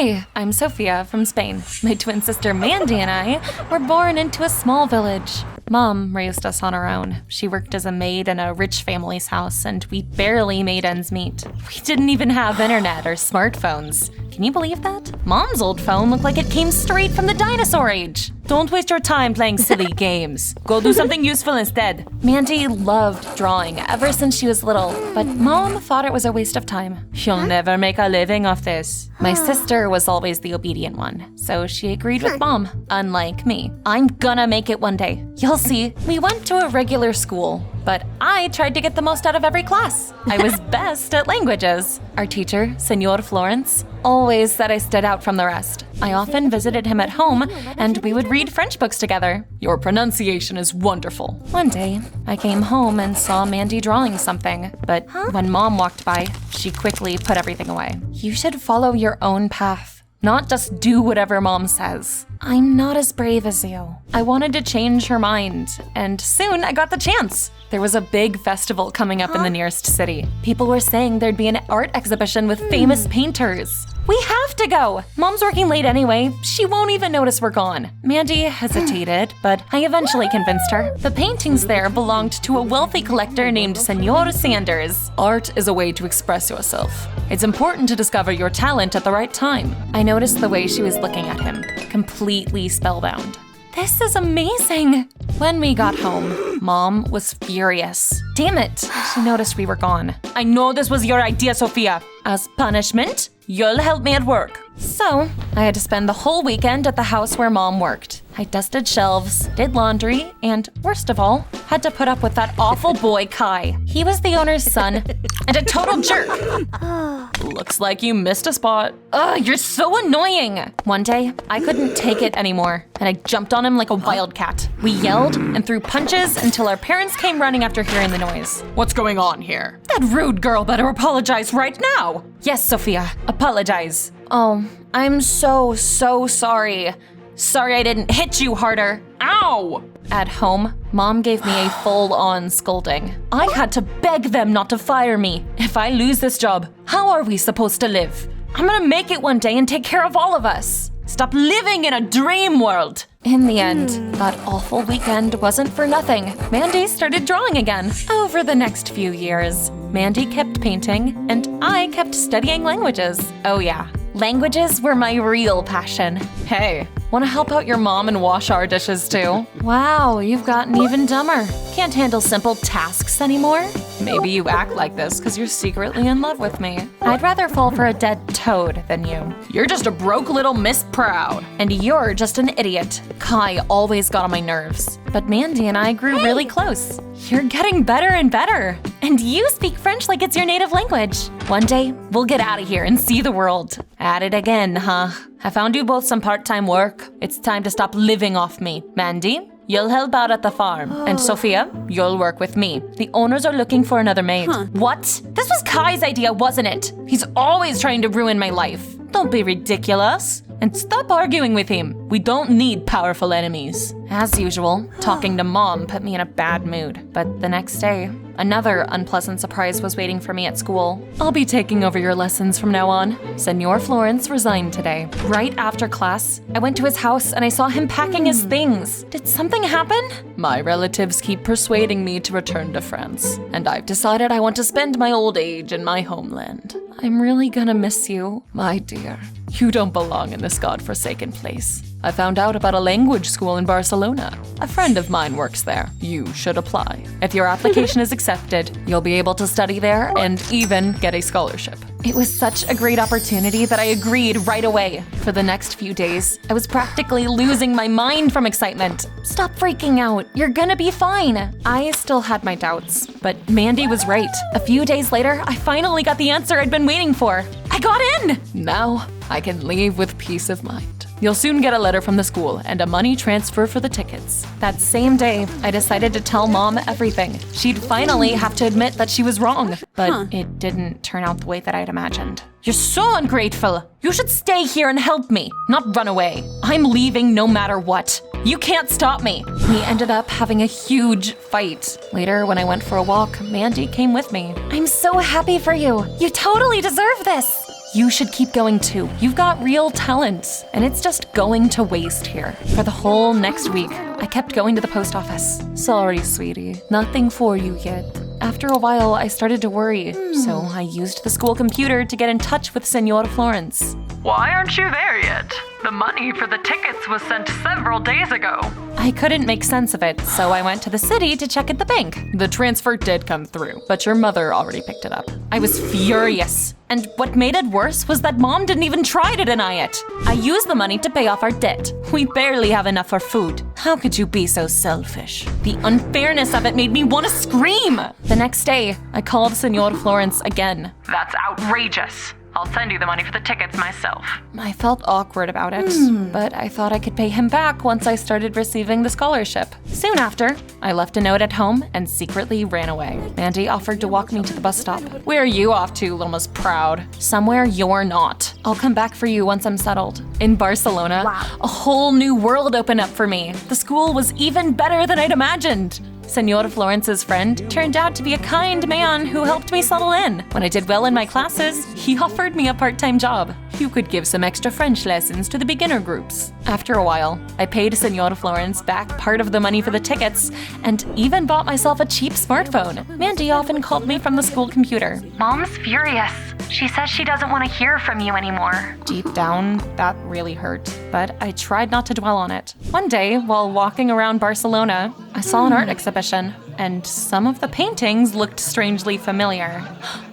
Hi, I'm Sophia from Spain. My twin sister Mandy and I were born into a small village. Mom raised us on her own. She worked as a maid in a rich family's house, and we barely made ends meet. We didn't even have internet or smartphones. Can you believe that? Mom's old phone looked like it came straight from the dinosaur age. Don't waste your time playing silly games. Go do something useful instead. Mandy loved drawing ever since she was little, but Mom thought it was a waste of time. You'll never make a living off this. My sister was always the obedient one, so she agreed with Mom, unlike me. I'm gonna make it one day. You'll see. We went to a regular school, but I tried to get the most out of every class. I was best at languages. Our teacher, Senor Florence, always said I stood out from the rest. I often visited him at home, and we would read French books together. Your pronunciation is wonderful. One day, I came home and saw Mandy drawing something, but when Mom walked by, she quickly put everything away. You should follow your own path, not just do whatever Mom says. I'm not as brave as you. I wanted to change her mind, and soon I got the chance. There was a big festival coming up in the nearest city. People were saying there'd be an art exhibition with famous painters. We have to go! Mom's working late anyway. She won't even notice we're gone. Mandy hesitated, but I eventually convinced her. The paintings there belonged to a wealthy collector named Senor Sanders. Art is a way to express yourself. It's important to discover your talent at the right time. I noticed the way she was looking at him, completely spellbound. This is amazing! When we got home, Mom was furious. Damn it! She noticed we were gone. I know this was your idea, Sophia. As punishment, you'll help me at work. So, I had to spend the whole weekend at the house where Mom worked. I dusted shelves, did laundry, and worst of all, had to put up with that awful boy, Kai. He was the owner's son and a total jerk. Looks like you missed a spot. Ugh, you're so annoying. One day, I couldn't take it anymore, and I jumped on him like a wildcat. We yelled and threw punches until our parents came running after hearing the noise. What's going on here? That rude girl better apologize right now. Yes, Sophia, apologize. Oh, I'm so sorry. Sorry I didn't hit you harder. Ow! At home, Mom gave me a full-on scolding. I had to beg them not to fire me. If I lose this job, how are we supposed to live? I'm gonna make it one day and take care of all of us. Stop living in a dream world. In the end, that awful weekend wasn't for nothing. Mandy started drawing again. Over the next few years, Mandy kept painting, and I kept studying languages. Oh yeah, languages were my real passion. Hey, wanna help out your mom and wash our dishes too? Wow, you've gotten even dumber. Can't handle simple tasks anymore? Maybe you act like this because you're secretly in love with me. I'd rather fall for a dead toad than you. You're just a broke little Miss Proud. And you're just an idiot. Kai always got on my nerves. But Mandy and I grew really close. You're getting better and better. And you speak French like it's your native language. One day, we'll get out of here and see the world. At it again, huh? I found you both some part-time work. It's time to stop living off me. Mandy, you'll help out at the farm. And Sophia, you'll work with me. The owners are looking for another maid. What? This was Kai's idea, wasn't it? He's always trying to ruin my life. Don't be ridiculous. And stop arguing with him. We don't need powerful enemies. As usual, talking to Mom put me in a bad mood. But the next day, another unpleasant surprise was waiting for me at school. I'll be taking over your lessons from now on. Senor Florence resigned today. Right after class, I went to his house and I saw him packing his things. Did something happen? My relatives keep persuading me to return to France, and I've decided I want to spend my old age in my homeland. I'm really gonna miss you, my dear. You don't belong in this godforsaken place. I found out about a language school in Barcelona. A friend of mine works there. You should apply. If your application is accepted, you'll be able to study there and even get a scholarship. It was such a great opportunity that I agreed right away. For the next few days, I was practically losing my mind from excitement. Stop freaking out. You're gonna be fine. I still had my doubts, but Mandy was right. A few days later, I finally got the answer I'd been waiting for. I got in! Now, I can leave with peace of mind. You'll soon get a letter from the school and a money transfer for the tickets. That same day, I decided to tell Mom everything. She'd finally have to admit that she was wrong. But it didn't turn out the way that I'd imagined. You're so ungrateful. You should stay here and help me, not run away. I'm leaving no matter what. You can't stop me. We ended up having a huge fight. Later, when I went for a walk, Mandy came with me. I'm so happy for you. You totally deserve this. You should keep going too. You've got real talent, and it's just going to waste here. For the whole next week, I kept going to the post office. Sorry, sweetie. Nothing for you yet. After a while, I started to worry, so I used the school computer to get in touch with Senora Florence. Why aren't you there yet? The money for the tickets was sent several days ago. I couldn't make sense of it, so I went to the city to check at the bank. The transfer did come through, but your mother already picked it up. I was furious. And what made it worse was that Mom didn't even try to deny it. I used the money to pay off our debt. We barely have enough for food. How could you be so selfish? The unfairness of it made me want to scream. The next day, I called Senora Florence again. That's outrageous. I'll send you the money for the tickets myself. I felt awkward about it, but I thought I could pay him back once I started receiving the scholarship. Soon after, I left a note at home and secretly ran away. Mandy offered to walk me to the bus stop. Where are you off to, Little Miss Proud? Somewhere you're not. I'll come back for you once I'm settled. In Barcelona, a whole new world opened up for me. The school was even better than I'd imagined. Senora Florence's friend turned out to be a kind man who helped me settle in. When I did well in my classes, he offered me a part-time job. You could give some extra French lessons to the beginner groups. After a while, I paid Senora Florence back part of the money for the tickets and even bought myself a cheap smartphone. Mandy often called me from the school computer. Mom's furious. She says she doesn't want to hear from you anymore. Deep down, that really hurt, but I tried not to dwell on it. One day, while walking around Barcelona, I saw an art exhibition, and some of the paintings looked strangely familiar.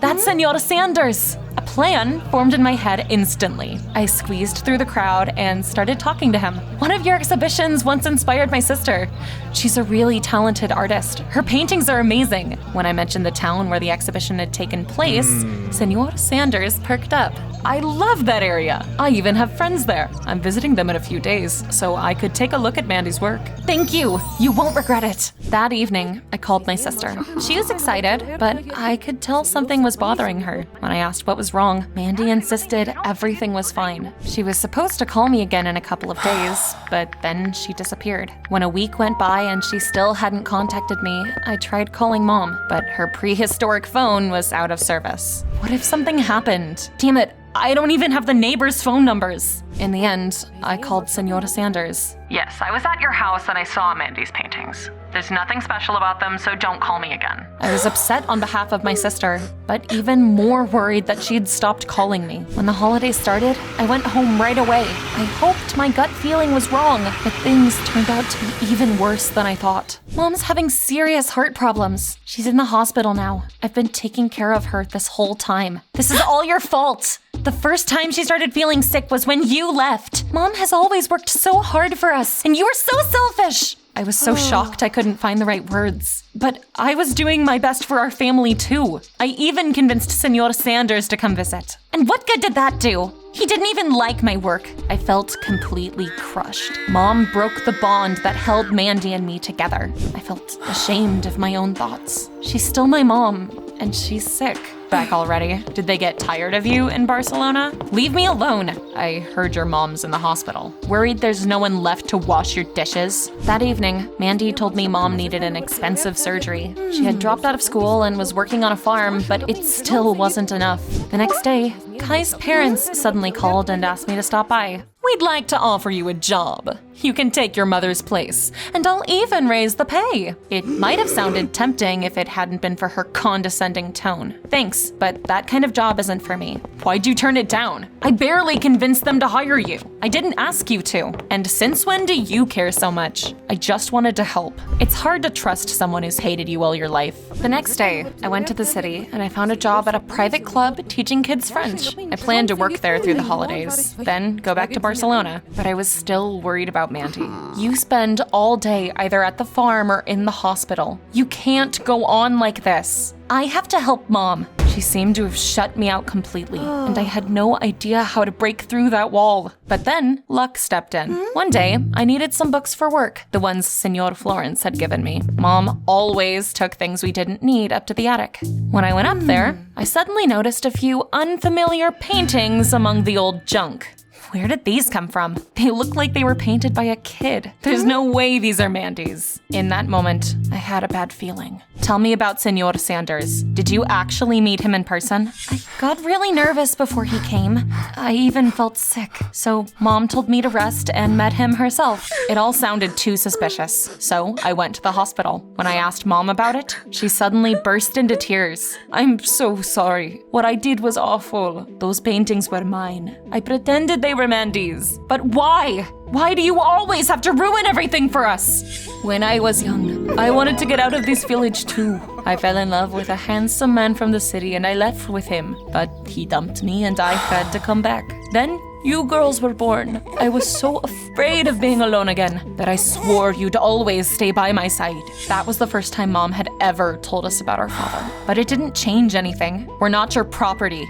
That's Senora Sanders! A plan formed in my head instantly. I squeezed through the crowd and started talking to him. One of your exhibitions once inspired my sister. She's a really talented artist. Her paintings are amazing. When I mentioned the town where the exhibition had taken place, Senora Sanders perked up. I love that area. I even have friends there. I'm visiting them in a few days, so I could take a look at Mandy's work. Thank you. You won't regret it. That evening, I called my sister. She was excited, but I could tell something was bothering her. When I asked what was wrong, Mandy insisted everything was fine. She was supposed to call me again in a couple of days, but then she disappeared. When a week went by and she still hadn't contacted me, I tried calling Mom, but her prehistoric phone was out of service. What if something happened? Damn it, I don't even have the neighbors' phone numbers. In the end, I called Senora Sanders. Yes, I was at your house and I saw Mandy's paintings. There's nothing special about them, so don't call me again. I was upset on behalf of my sister, but even more worried that she'd stopped calling me. When the holidays started, I went home right away. I hoped my gut feeling was wrong, but things turned out to be even worse than I thought. Mom's having serious heart problems. She's in the hospital now. I've been taking care of her this whole time. This is all your fault. The first time she started feeling sick was when you left. Mom has always worked so hard for us, and you were so selfish. I was so shocked I couldn't find the right words. But I was doing my best for our family too. I even convinced Senora Sanders to come visit. And what good did that do? He didn't even like my work. I felt completely crushed. Mom broke the bond that held Mandy and me together. I felt ashamed of my own thoughts. She's still my mom, and she's sick. Back already? Did they get tired of you in Barcelona? Leave me alone. I heard your mom's in the hospital. Worried there's no one left to wash your dishes? That evening, Mandy told me Mom needed an expensive surgery. She had dropped out of school and was working on a farm, but it still wasn't enough. The next day, Kai's parents suddenly called and asked me to stop by. We'd like to offer you a job. You can take your mother's place, and I'll even raise the pay. It might have sounded tempting if it hadn't been for her condescending tone. Thanks, but that kind of job isn't for me. Why'd you turn it down? I barely convinced them to hire you. I didn't ask you to. And since when do you care so much? I just wanted to help. It's hard to trust someone who's hated you all your life. The next day, I went to the city and I found a job at a private club teaching kids French. I planned to work there through the holidays, then go back to Barcelona, but I was still worried about Mandy. You spend all day either at the farm or in the hospital. You can't go on like this. I have to help Mom. She seemed to have shut me out completely, and I had no idea how to break through that wall. But then, luck stepped in. One day, I needed some books for work, the ones Senora Florence had given me. Mom always took things we didn't need up to the attic. When I went up there, I suddenly noticed a few unfamiliar paintings among the old junk. Where did these come from? They look like they were painted by a kid. There's no way these are Mandy's. In that moment, I had a bad feeling. Tell me about Senor Sanders. Did you actually meet him in person? I got really nervous before he came. I even felt sick. So Mom told me to rest and met him herself. It all sounded too suspicious. So I went to the hospital. When I asked Mom about it, she suddenly burst into tears. I'm so sorry. What I did was awful. Those paintings were mine. I pretended they were Mandy's. But why? Why do you always have to ruin everything for us? When I was young, I wanted to get out of this village too. I fell in love with a handsome man from the city and I left with him. But he dumped me and I had to come back. Then you girls were born. I was so afraid of being alone again that I swore you'd always stay by my side. That was the first time Mom had ever told us about our father. But it didn't change anything. We're not your property.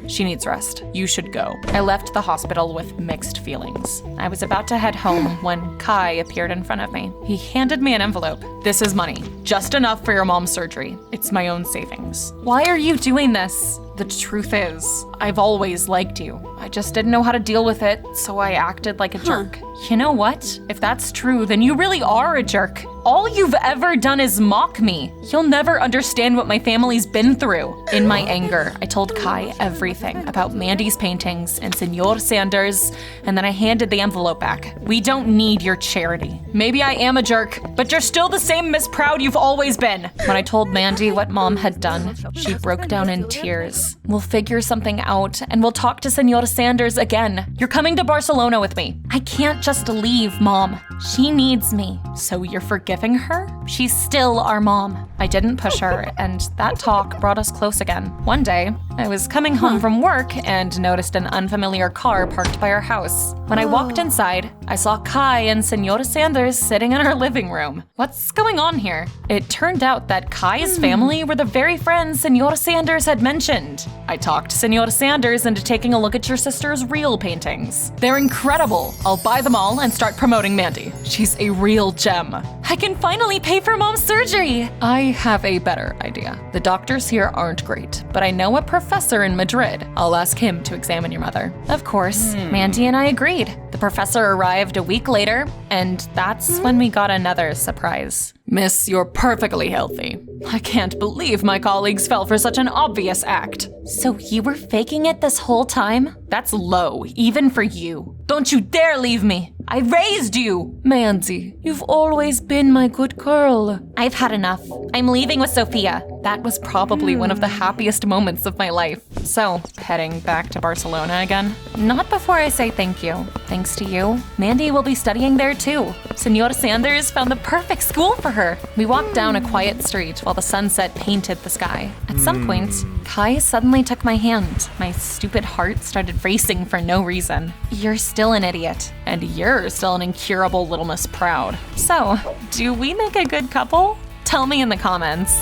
She needs rest. You should go. I left the hospital with mixed feelings. I was about to head home when Kai appeared in front of me. He handed me an envelope. This is money. Just enough for your mom's surgery. It's my own savings. Why are you doing this? The truth is, I've always liked you. I just didn't know how to deal with it, so I acted like a jerk. You know what? If that's true, then you really are a jerk. All you've ever done is mock me. You'll never understand what my family's been through. In my anger, I told Kai everything about Mandy's paintings and Senor Sanders, and then I handed the envelope back. We don't need your charity. Maybe I am a jerk, but you're still the same Miss Proud you've always been. When I told Mandy what Mom had done, she broke down in tears. We'll figure something out, and we'll talk to Senor Sanders again. You're coming to Barcelona with me. I can't just leave, Mom. She needs me. So you're forgiving her? She's still our mom. I didn't push her, and that talk brought us close again. One day, I was coming home from work and noticed an unfamiliar car parked by our house. When I walked inside, I saw Kai and Senora Sanders sitting in our living room. What's going on here? It turned out that Kai's family were the very friends Senora Sanders had mentioned. I talked Senora Sanders into taking a look at your sister's real paintings. They're incredible. I'll buy them all and start promoting Mandy. She's a real gem. I can finally pay for Mom's surgery. I have a better idea. The doctors here aren't great, but I know a professor in Madrid. I'll ask him to examine your mother. Of course, Mandy and I agreed. The professor arrived a week later, and that's when we got another surprise. Miss, you're perfectly healthy. I can't believe my colleagues fell for such an obvious act. So you were faking it this whole time? That's low, even for you. Don't you dare leave me. I raised you. Mandy, you've always been my good girl. I've had enough. I'm leaving with Sophia. That was probably one of the happiest moments of my life. So, heading back to Barcelona again? Not before I say thank you. Thanks to you, Mandy will be studying there too. Senora Sanders found the perfect school for her. We walked down a quiet street while the sunset painted the sky. At some point, Kai suddenly took my hand. My stupid heart started racing for no reason. You're still an idiot, and you're still an incurable little Miss Proud. So, do we make a good couple? Tell me in the comments.